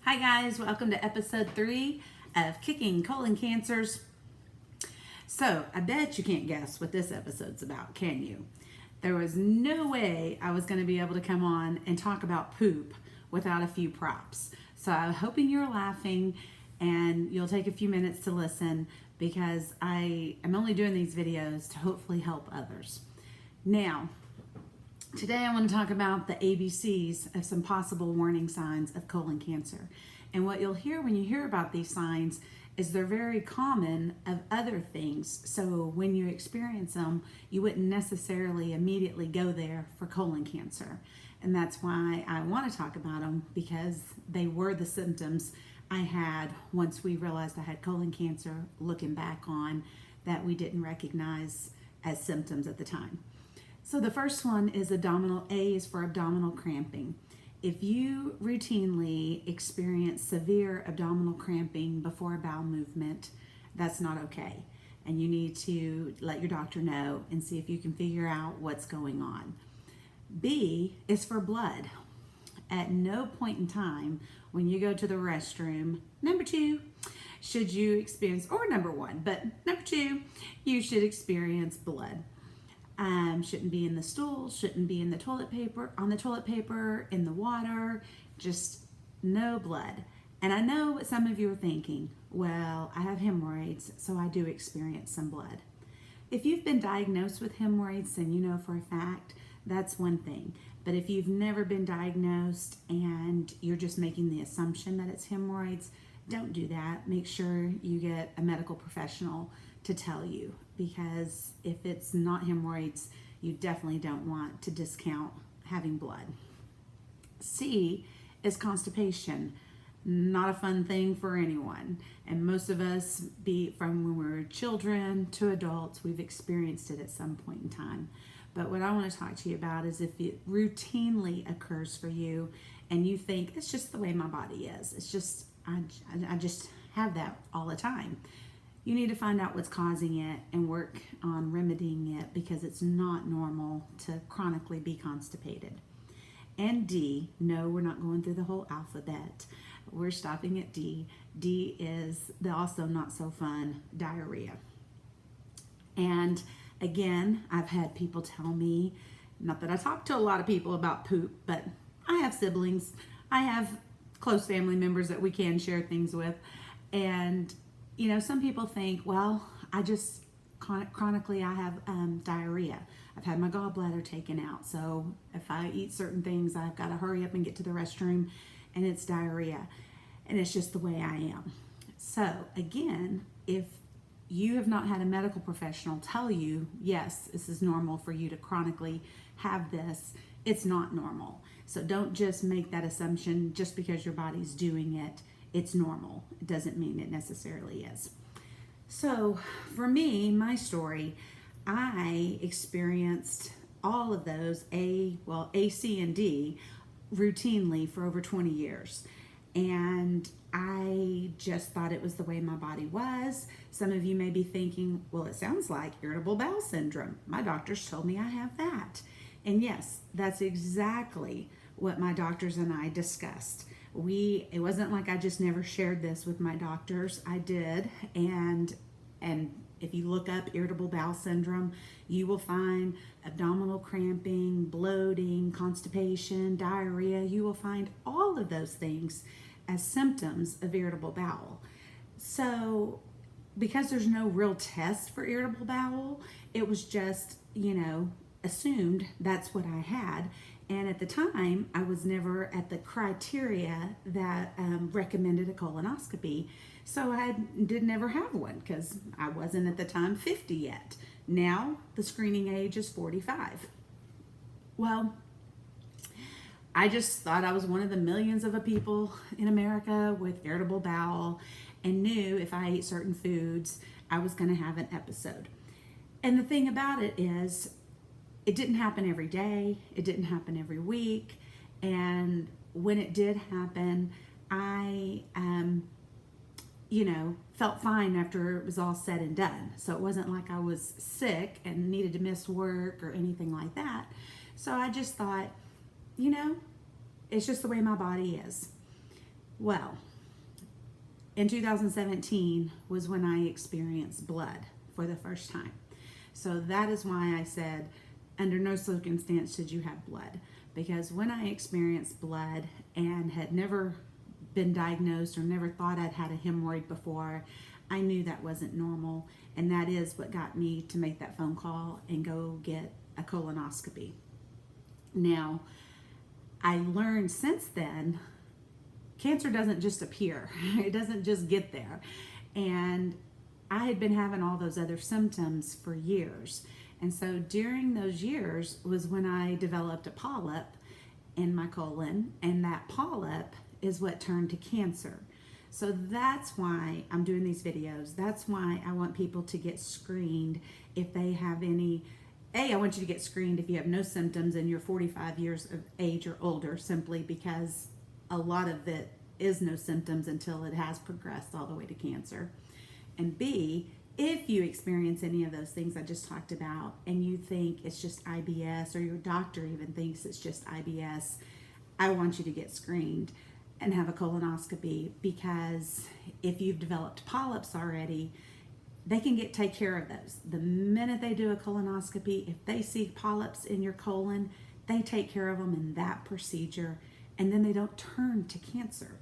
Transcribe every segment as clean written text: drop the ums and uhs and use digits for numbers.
Hi guys, welcome to episode 3 of Kicking Colon Cancers. So, I bet you can't guess what this episode's about, can you? There was no way I was going to be able to come on and talk about poop without a few props. So, I'm hoping you're laughing and you'll take a few minutes to listen because I am only doing these videos to hopefully help others. Now, today I want to talk about the ABCs of some possible warning signs of colon cancer. And what you'll hear when you hear about these signs is they're very common of other things. So when you experience them, you wouldn't necessarily immediately go there for colon cancer. And that's why I want to talk about them, because they were the symptoms I had once we realized I had colon cancer, looking back on that we didn't recognize as symptoms at the time. So the first one is abdominal. A is for abdominal cramping. If you routinely experience severe abdominal cramping before a bowel movement, that's not okay. And you need to let your doctor know and see if you can figure out what's going on. B is for blood. At no point in time when you go to the restroom, number 2, should you experience, or number 1, but number 2, you should experience blood. Shouldn't be in the stool, shouldn't be in the toilet paper, on the toilet paper, in the water, just no blood. And I know what some of you are thinking, well, I have hemorrhoids, so I do experience some blood. If you've been diagnosed with hemorrhoids, then you know for a fact, that's one thing. But if you've never been diagnosed and you're just making the assumption that it's hemorrhoids, don't do that. Make sure you get a medical professional to tell you, because if it's not hemorrhoids, you definitely don't want to discount having blood. C is constipation. Not a fun thing for anyone. And most of us, be from when we were children to adults, we've experienced it at some point in time. But what I want to talk to you about is if it routinely occurs for you and you think it's just the way my body is. It's just, I just have that all the time. You need to find out what's causing it and work on remedying it, because it's not normal to chronically be constipated. And D, no, we're not going through the whole alphabet. We're stopping at D. D is the also not so fun diarrhea. And again, I've had people tell me, not that I talk to a lot of people about poop, but I have siblings. I have close family members that we can share things with. And you know, some people think, well, I just chronically I have diarrhea. I've had my gallbladder taken out, so if I eat certain things, I've got to hurry up and get to the restroom, and it's diarrhea, and it's just the way I am. So again, if you have not had a medical professional tell you, yes, this is normal for you to chronically have this, it's not normal. So don't just make that assumption just because your body's doing it. It's normal. It doesn't mean it necessarily is. So for me, my story, I experienced all of those, A, C, and D, routinely for over 20 years. And I just thought it was the way my body was. Some of you may be thinking, well, it sounds like irritable bowel syndrome. My doctors told me I have that. And yes, that's exactly what my doctors and I discussed. It wasn't like I just never shared this with my doctors. I did. And if you look up irritable bowel syndrome, you will find abdominal cramping, bloating, constipation, diarrhea. You will find all of those things as symptoms of irritable bowel. So because there's no real test for irritable bowel, it was just, assumed that's what I had. And at the time, I was never at the criteria that recommended a colonoscopy. So I did never have one because I wasn't at the time 50 yet. Now the screening age is 45. Well, I just thought I was one of the millions of people in America with irritable bowel, and knew if I ate certain foods, I was going to have an episode. And the thing about it is, it didn't happen every day. It didn't happen every week. And when it did happen, I, felt fine after it was all said and done. So it wasn't like I was sick and needed to miss work or anything like that. So I just thought, it's just the way my body is. Well, in 2017 was when I experienced blood for the first time. So that is why I said, under no circumstance should you have blood. Because when I experienced blood and had never been diagnosed or never thought I'd had a hemorrhoid before, I knew that wasn't normal. And that is what got me to make that phone call and go get a colonoscopy. Now, I learned since then, cancer doesn't just appear. It doesn't just get there. And I had been having all those other symptoms for years. And so during those years was when I developed a polyp in my colon, and that polyp is what turned to cancer. So that's why I'm doing these videos. That's why I want people to get screened if they have any. I want you to get screened if you have no symptoms and you're 45 years of age or older, simply because a lot of it is no symptoms until it has progressed all the way to cancer. And B, if you experience any of those things I just talked about and you think it's just IBS, or your doctor even thinks it's just IBS, I want you to get screened and have a colonoscopy, because if you've developed polyps already, they can take care of those. The minute they do a colonoscopy, if they see polyps in your colon, they take care of them in that procedure, and then they don't turn to cancer.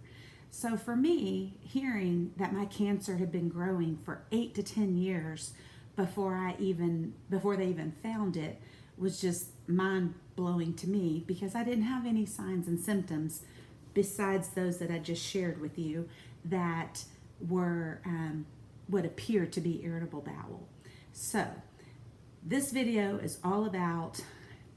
So for me, hearing that my cancer had been growing for 8 to 10 years before they even found it was just mind-blowing to me, because I didn't have any signs and symptoms besides those that I just shared with you that were what appeared to be irritable bowel. So this video is all about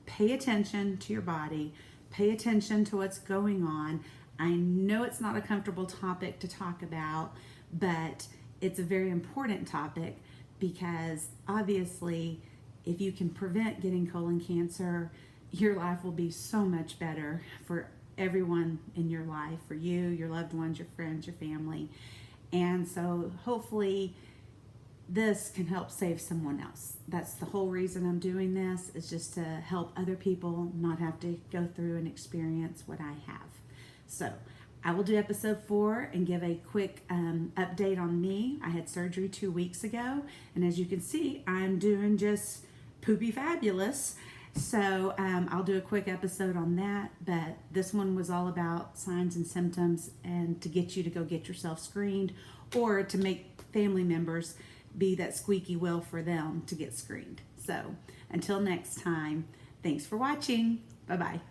pay attention to your body, pay attention to what's going on. I know it's not a comfortable topic to talk about, but it's a very important topic, because obviously if you can prevent getting colon cancer, your life will be so much better for everyone in your life, for you, your loved ones, your friends, your family. And so hopefully this can help save someone else. That's the whole reason I'm doing this, is just to help other people not have to go through and experience what I have. So I will do episode 4 and give a quick update on me. I had surgery 2 weeks ago, and as you can see, I'm doing just poopy fabulous. So I'll do a quick episode on that, but this one was all about signs and symptoms, and to get you to go get yourself screened, or to make family members be that squeaky wheel for them to get screened. So until next time, thanks for watching. Bye-bye.